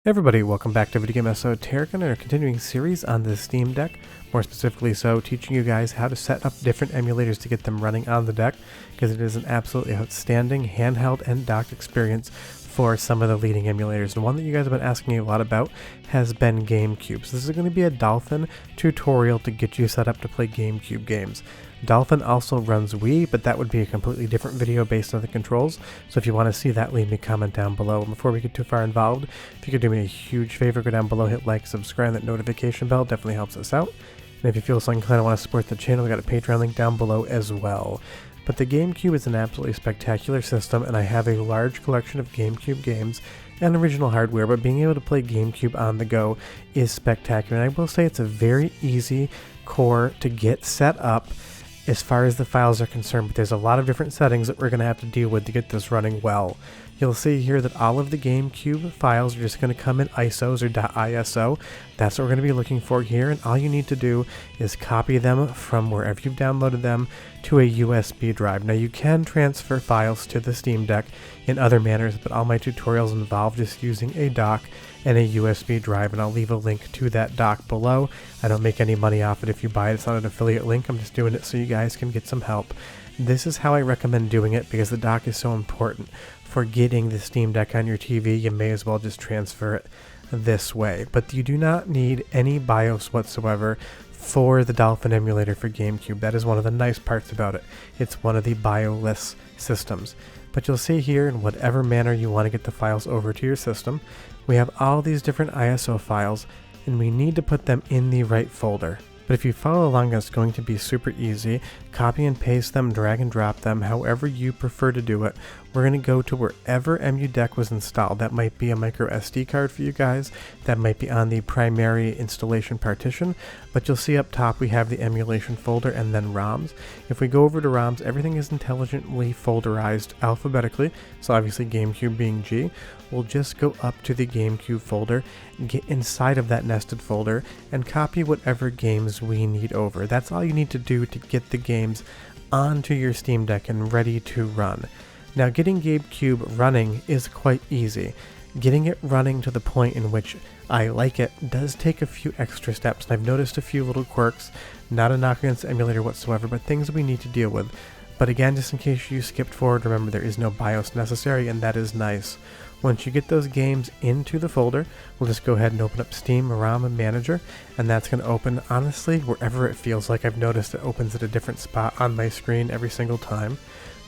Hey everybody, welcome back to Video Game Esoterica and our continuing series on the Steam Deck. More specifically so, teaching you guys how to set up different emulators to get them running on the deck, because it is an absolutely outstanding handheld and docked experience for some of the leading emulators. And one that you guys have been asking me a lot about has been GameCube. So this is going to be a Dolphin tutorial to get you set up to play GameCube games. Dolphin also runs Wii, but that would be a completely different video based on the controls. So if you want to see that, leave me a comment down below. And before we get too far involved, if you could do me a huge favor, go down below, hit like, subscribe, and that notification bell definitely helps us out. And if you feel so inclined and want to support the channel, we got a Patreon link down below as well. But the GameCube is an absolutely spectacular system, and I have a large collection of GameCube games and original hardware, but being able to play GameCube on the go is spectacular. And I will say it's a very easy core to get set up as far as the files are concerned, but there's a lot of different settings that we're going to have to deal with to get this running well. You'll see here that all of the GameCube files are just going to come in ISOs or .iso. That's what we're going to be looking for here, and all you need to do is copy them from wherever you've downloaded them to a USB drive. Now you can transfer files to the Steam Deck in other manners, but all my tutorials involve just using a dock and a USB drive, and I'll leave a link to that dock below. I don't make any money off it if you buy it. It's not an affiliate link. I'm just doing it so you guys can get some help. This is how I recommend doing it because the dock is so important for getting the Steam Deck on your TV. You may as well just transfer it this way. But you do not need any BIOS whatsoever for the Dolphin Emulator for GameCube. That is one of the nice parts about it. It's one of the BIOS systems. But you'll see here, in whatever manner you want to get the files over to your system, we have all these different ISO files, and we need to put them in the right folder. But if you follow along, it's going to be super easy. Copy and paste them, drag and drop them, however you prefer to do it. We're going to go to wherever EmuDeck was installed. That might be a micro SD card for you guys. That might be on the primary installation partition. But you'll see up top we have the emulation folder and then ROMs. If we go over to ROMs, everything is intelligently folderized alphabetically. So obviously GameCube being G. We'll just go up to the GameCube folder, get inside of that nested folder, and copy whatever games we need over. That's all you need to do to get the games onto your Steam Deck and ready to run. Now, getting GameCube running is quite easy. Getting it running to the point in which I like it does take a few extra steps, and I've noticed a few little quirks, not a knock against the emulator whatsoever, but things we need to deal with. But again, just in case you skipped forward, remember there is no BIOS necessary, and that is nice. Once you get those games into the folder, we'll just go ahead and open up Steam ROM Manager, and that's going to open, honestly, wherever it feels like. I've noticed it opens at a different spot on my screen every single time.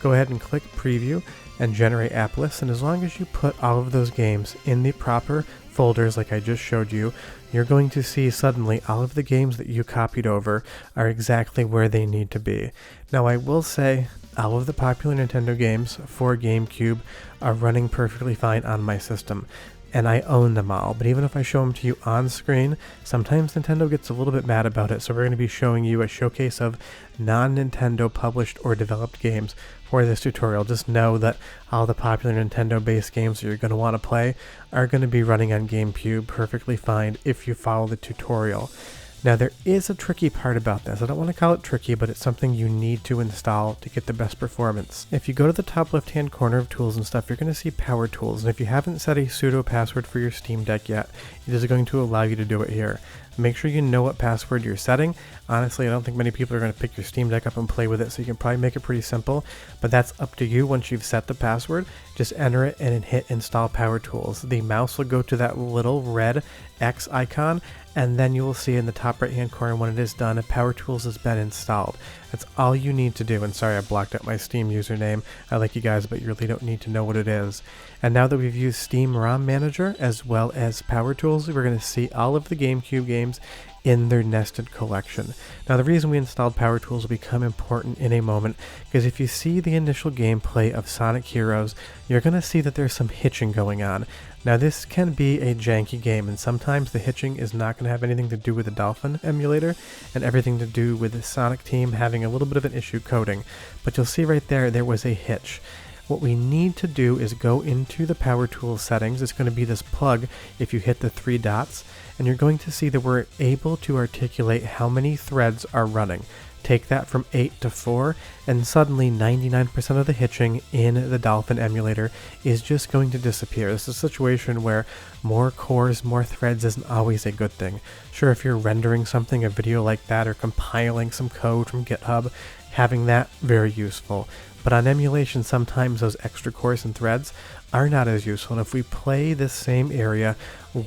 Go ahead and click Preview and Generate App List, and as long as you put all of those games in the proper folders like I just showed you, you're going to see suddenly all of the games that you copied over are exactly where they need to be. Now I will say, all of the popular Nintendo games for GameCube are running perfectly fine on my system, and I own them all. But even if I show them to you on screen, sometimes Nintendo gets a little bit mad about it, so we're going to be showing you a showcase of non-Nintendo published or developed games for this tutorial. Just know that all the popular Nintendo-based games that you're going to want to play are going to be running on GameCube perfectly fine if you follow the tutorial. Now there is a tricky part about this. I don't want to call it tricky, but it's something you need to install to get the best performance. If you go to the top left hand corner of tools and stuff, you're going to see PowerTools, and if you haven't set a sudo password for your Steam Deck yet, it is going to allow you to do it here. Make sure you know what password you're setting. Honestly, I don't think many people are going to pick your Steam Deck up and play with it, so you can probably make it pretty simple, but that's up to you. Once you've set the password, just enter it and then hit Install PowerTools. The mouse will go to that little red X icon, and then you will see in the top right hand corner when it is done, PowerTools has been installed. That's all you need to do. And sorry, I blocked out my Steam username. I like you guys, but you really don't need to know what it is. And now that we've used Steam ROM Manager as well as PowerTools, we're going to see all of the GameCube games in their nested collection. Now the reason we installed PowerTools will become important in a moment, because if you see the initial gameplay of Sonic Heroes, you're going to see that there's some hitching going on. Now this can be a janky game, and sometimes the hitching is not going to have anything to do with the Dolphin Emulator and everything to do with the Sonic team having a little bit of an issue coding. But you'll see right there was a hitch. What we need to do is go into the PowerTools settings. It's going to be this plug if you hit the three dots, and you're going to see that we're able to articulate how many threads are running. take that from 8 to 4, and suddenly 99% of the hitching in the Dolphin emulator is just going to disappear. This is a situation where more cores, more threads isn't always a good thing. Sure, if you're rendering something, a video like that, or compiling some code from GitHub, having that, very useful. But on emulation, sometimes those extra cores and threads are not as useful. And if we play this same area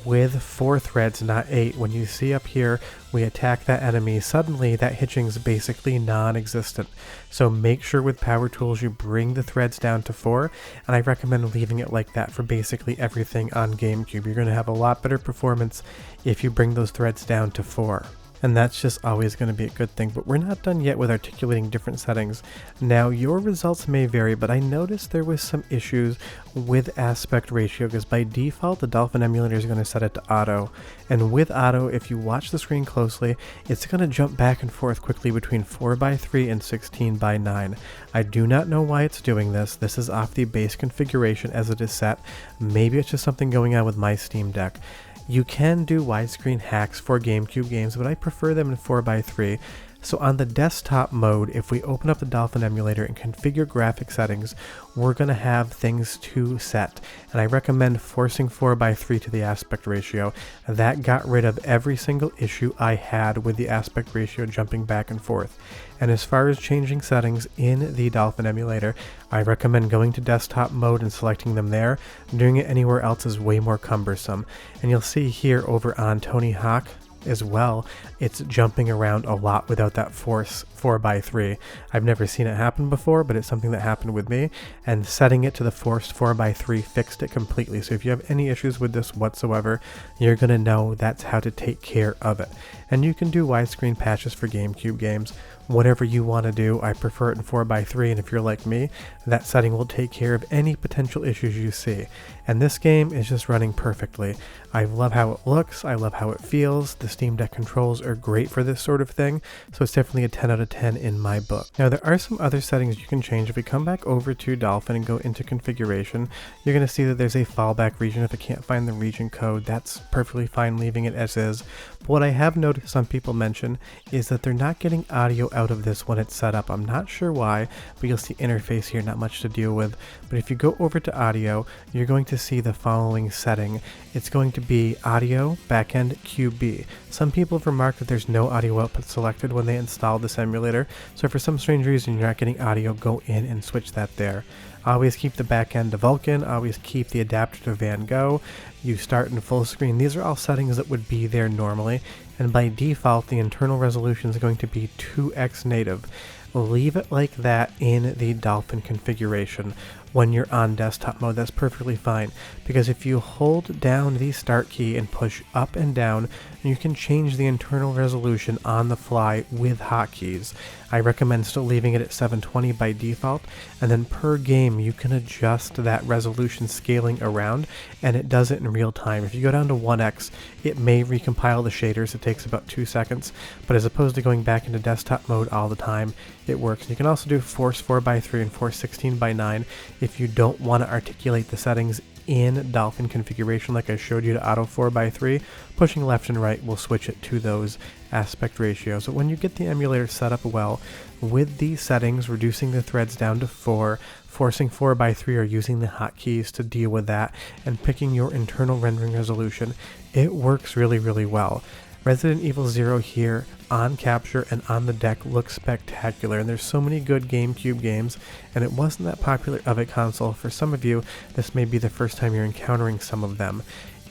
with 4 threads, not 8, when you see up here, we attack that enemy, suddenly that hitching is basically non-existent. So make sure with PowerTools you bring the threads down to 4, and I recommend leaving it like that for basically everything on GameCube. You're going to have a lot better performance if you bring those threads down to 4. And that's just always going to be a good thing. But we're not done yet with articulating different settings. Now, your results may vary, but I noticed there was some issues with aspect ratio, because by default the Dolphin emulator is going to set it to auto. And with auto, if you watch the screen closely, it's going to jump back and forth quickly between 4:3 and 16:9. I do not know why it's doing this. This is off the base configuration as it is set. Maybe it's just something going on with my Steam Deck. You can do widescreen hacks for GameCube games, but I prefer them in 4:3. So on the desktop mode, if we open up the Dolphin emulator and configure graphic settings, we're going to have things to set. And I recommend forcing 4:3 to the aspect ratio. That got rid of every single issue I had with the aspect ratio jumping back and forth. And as far as changing settings in the Dolphin emulator, I recommend going to desktop mode and selecting them there. Doing it anywhere else is way more cumbersome. And you'll see here over on Tony Hawk as well, it's jumping around a lot without that force 4:3. I've never seen it happen before, but it's something that happened with me, and setting it to the forced 4:3 fixed it completely. So if you have any issues with this whatsoever, you're going to know that's how to take care of it. And you can do widescreen patches for GameCube games, whatever you want to do. I prefer it in 4:3, and if you're like me, that setting will take care of any potential issues you see. And this game is just running perfectly. I love how it looks, I love how it feels. The Steam Deck controls are great for this sort of thing, so it's definitely a 10 out of 10 in my book. Now there are some other settings you can change. If we come back over to Dolphin and go into configuration, you're going to see that there's a fallback region. If I can't find the region code, that's perfectly fine leaving it as is. But what I have noticed some people mention is that they're not getting audio out of this when it's set up. I'm not sure why, but you'll see interface here, not much to deal with. But if you go over to audio, you're going to see the following setting. It's going to be audio backend QB. Some people have remarked that there's no audio output selected when they install this emulator, so if for some strange reason you're not getting audio, go in and switch that there. Always keep the backend to Vulkan, always keep the adapter to Van Gogh, you start in full screen. These are all settings that would be there normally, and by default the internal resolution is going to be 2x native. Leave it like that in the Dolphin configuration. When you're on desktop mode, that's perfectly fine, because if you hold down the start key and push up and down, you can change the internal resolution on the fly with hotkeys. I recommend still leaving it at 720 by default, and then per game you can adjust that resolution scaling around, and it does it in real time. If you go down to 1x, it may recompile the shaders. It takes about 2 seconds, but as opposed to going back into desktop mode all the time, it works. You can also do force 4:3 and force 16:9 if you don't want to articulate the settings in Dolphin configuration like I showed you to auto 4:3. Pushing left and right will switch it to those aspect ratios. So when you get the emulator set up well, with these settings, reducing the threads down to 4, forcing 4:3 or using the hotkeys to deal with that, and picking your internal rendering resolution, it works really, really well. Resident Evil 0 here on capture and on the deck looks spectacular, and there's so many good GameCube games, and it wasn't that popular of a console. For some of you, this may be the first time you're encountering some of them.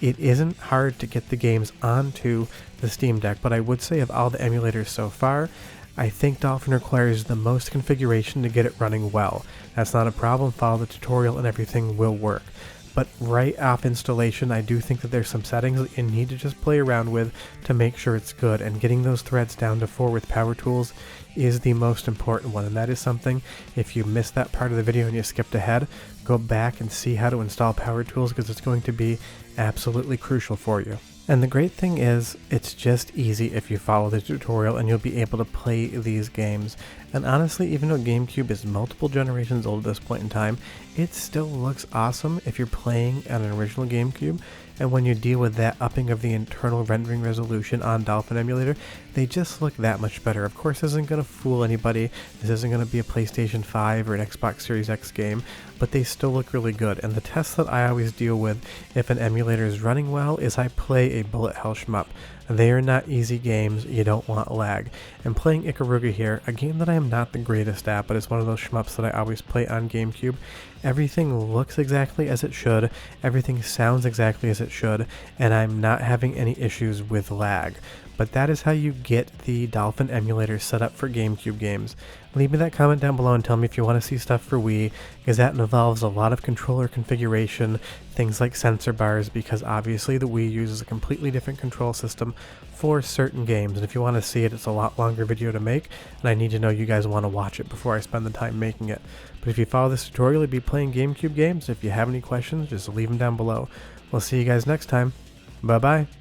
It isn't hard to get the games onto the Steam Deck, but I would say of all the emulators so far, I think Dolphin requires the most configuration to get it running well. That's not a problem, follow the tutorial and everything will work. But right off installation, I do think that there's some settings that you need to just play around with to make sure it's good, and getting those threads down to 4 with PowerTools is the most important one, and that is something, if you missed that part of the video and you skipped ahead, go back and see how to install PowerTools, because it's going to be absolutely crucial for you. And the great thing is, it's just easy if you follow the tutorial, and you'll be able to play these games. And honestly, even though GameCube is multiple generations old at this point in time, it still looks awesome if you're playing on an original GameCube. And when you deal with that upping of the internal rendering resolution on Dolphin Emulator, they just look that much better. Of course, this isn't going to fool anybody. This isn't going to be a PlayStation 5 or an Xbox Series X game, but they still look really good. And the test that I always deal with if an emulator is running well is I play a bullet hell shmup. They are not easy games, you don't want lag. And playing Ikaruga here, a game that I am not the greatest at, but it's one of those shmups that I always play on GameCube. Everything looks exactly as it should, everything sounds exactly as it should, and I'm not having any issues with lag. But that is how you get the Dolphin Emulator set up for GameCube games. Leave me that comment down below and tell me if you want to see stuff for Wii, because that involves a lot of controller configuration, things like sensor bars, because obviously the Wii uses a completely different control system for certain games, and if you want to see it, it's a lot longer video to make, and I need to know you guys want to watch it before I spend the time making it. But if you follow this tutorial, you'll be playing GameCube games. If you have any questions, just leave them down below. We'll see you guys next time. Bye-bye.